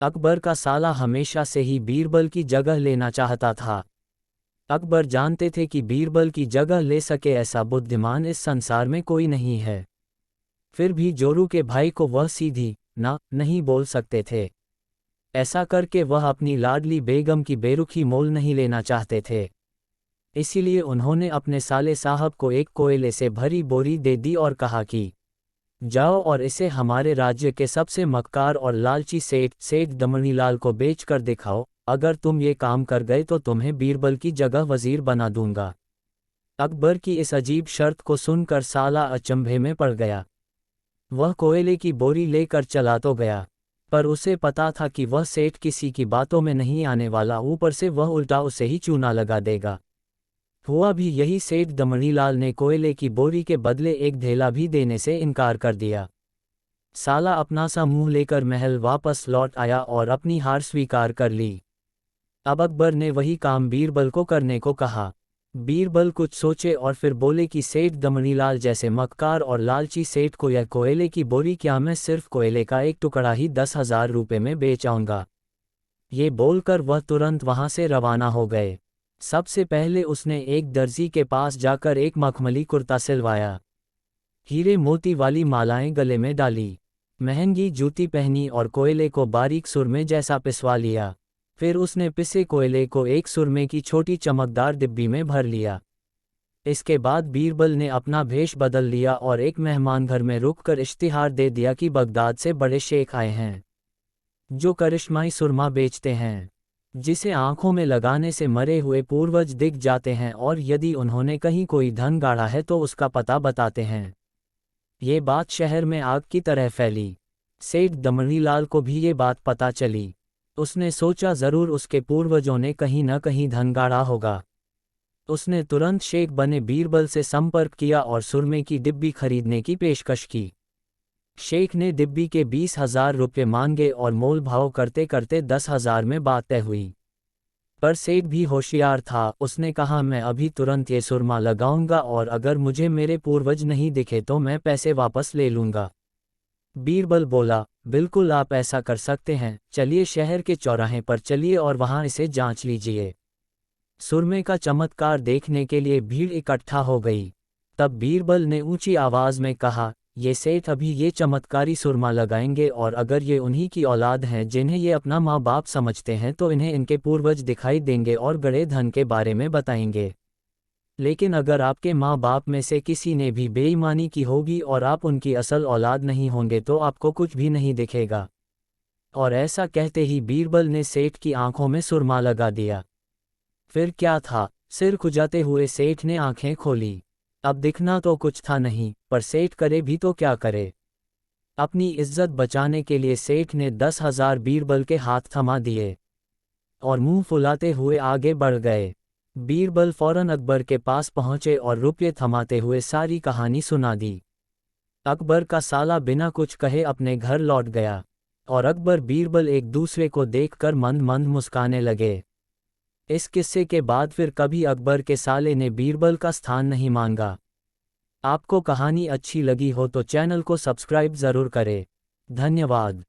अकबर का साला हमेशा से ही बीरबल की जगह लेना चाहता था। अकबर जानते थे कि बीरबल की जगह ले सके ऐसा बुद्धिमान इस संसार में कोई नहीं है। फिर भी जोरू के भाई को वह सीधी ना नहीं बोल सकते थे। ऐसा करके वह अपनी लाडली बेगम की बेरुखी मोल नहीं लेना चाहते थे। इसीलिए उन्होंने अपने साले साहब को एक कोयले से भरी बोरी दे दी और कहा कि जाओ और इसे हमारे राज्य के सबसे मक्कार और लालची सेठ दमनीलाल को बेच कर दिखाओ। अगर तुम ये काम कर गए तो तुम्हें बीरबल की जगह वजीर बना दूंगा। अकबर की इस अजीब शर्त को सुनकर साला अचंभे में पड़ गया। वह कोयले की बोरी लेकर चला तो गया, पर उसे पता था कि वह सेठ किसी की बातों में नहीं आने वाला, ऊपर से वह उल्टा उसे ही चूना लगा देगा। हुआ भी यही, सेठ दमनीलाल ने कोयले की बोरी के बदले एक ढेला भी देने से इनकार कर दिया। साला अपना सा मुंह लेकर महल वापस लौट आया और अपनी हार स्वीकार कर ली। अब अकबर ने वही काम बीरबल को करने को कहा। बीरबल कुछ सोचे और फिर बोले कि सेठ दमनीलाल जैसे मक्कार और लालची सेठ को यह कोयले की बोरी क्या मैं सिर्फ कोयले का एक टुकड़ा ही 10,000 रुपये में बेच आऊंगा। ये बोलकर वह तुरंत वहां से रवाना हो गए। सबसे पहले उसने एक दर्जी के पास जाकर एक मखमली कुर्ता सिलवाया, हीरे मोती वाली मालाएं गले में डाली, महंगी जूती पहनी और कोयले को बारीक सुरमे जैसा पिसवा लिया। फिर उसने पिसे कोयले को एक सुरमे की छोटी चमकदार डिब्बी में भर लिया। इसके बाद बीरबल ने अपना भेष बदल लिया और एक मेहमान घर में रुककर इश्तिहार दे दिया कि बगदाद से बड़े शेख आए हैं जो करिश्माई सुरमा बेचते हैं, जिसे आंखों में लगाने से मरे हुए पूर्वज दिख जाते हैं और यदि उन्होंने कहीं कोई धन गाड़ा है तो उसका पता बताते हैं। ये बात शहर में आग की तरह फैली। सेठ दमनीलाल को भी ये बात पता चली। उसने सोचा जरूर उसके पूर्वजों ने कहीं न कहीं धन गाड़ा होगा। उसने तुरंत शेख बने बीरबल से संपर्क किया और सुरमे की डिब्बी खरीदने की पेशकश की। शेख ने डिब्बी के 20,000 रुपये मांगे और मोल भाव करते करते 10,000 में बात तय हुई। पर सेठ भी होशियार था, उसने कहा मैं अभी तुरंत ये सुरमा लगाऊंगा और अगर मुझे मेरे पूर्वज नहीं दिखे तो मैं पैसे वापस ले लूंगा। बीरबल बोला, बिल्कुल आप ऐसा कर सकते हैं, चलिए शहर के चौराहे पर चलिए और वहां इसे जांच लीजिए। सुरमे का चमत्कार देखने के लिए भीड़ इकट्ठा हो गई। तब बीरबल ने ऊंची आवाज में कहा, ये सेठ अभी ये चमत्कारी सुरमा लगाएंगे और अगर ये उन्हीं की औलाद हैं जिन्हें ये अपना माँ बाप समझते हैं तो इन्हें इनके पूर्वज दिखाई देंगे और गड़े धन के बारे में बताएंगे। लेकिन अगर आपके माँ बाप में से किसी ने भी बेईमानी की होगी और आप उनकी असल औलाद नहीं होंगे तो आपको कुछ भी नहीं दिखेगा। और ऐसा कहते ही बीरबल ने सेठ की आंखों में सुरमा लगा दिया। फिर क्या था, सिर खुजाते हुए सेठ ने आंखें खोली। अब दिखना तो कुछ था नहीं, पर सेठ करे भी तो क्या करे। अपनी इज्जत बचाने के लिए सेठ ने 10,000 बीरबल के हाथ थमा दिए और मुंह फुलाते हुए आगे बढ़ गए। बीरबल फौरन अकबर के पास पहुंचे और रुपये थमाते हुए सारी कहानी सुना दी। अकबर का साला बिना कुछ कहे अपने घर लौट गया और अकबर बीरबल एक दूसरे को देखकर मंद मंद मुस्काने लगे। इस किस्से के बाद फिर कभी अकबर के साले ने बीरबल का स्थान नहीं मांगा। आपको कहानी अच्छी लगी हो तो चैनल को सब्सक्राइब ज़रूर करें। धन्यवाद।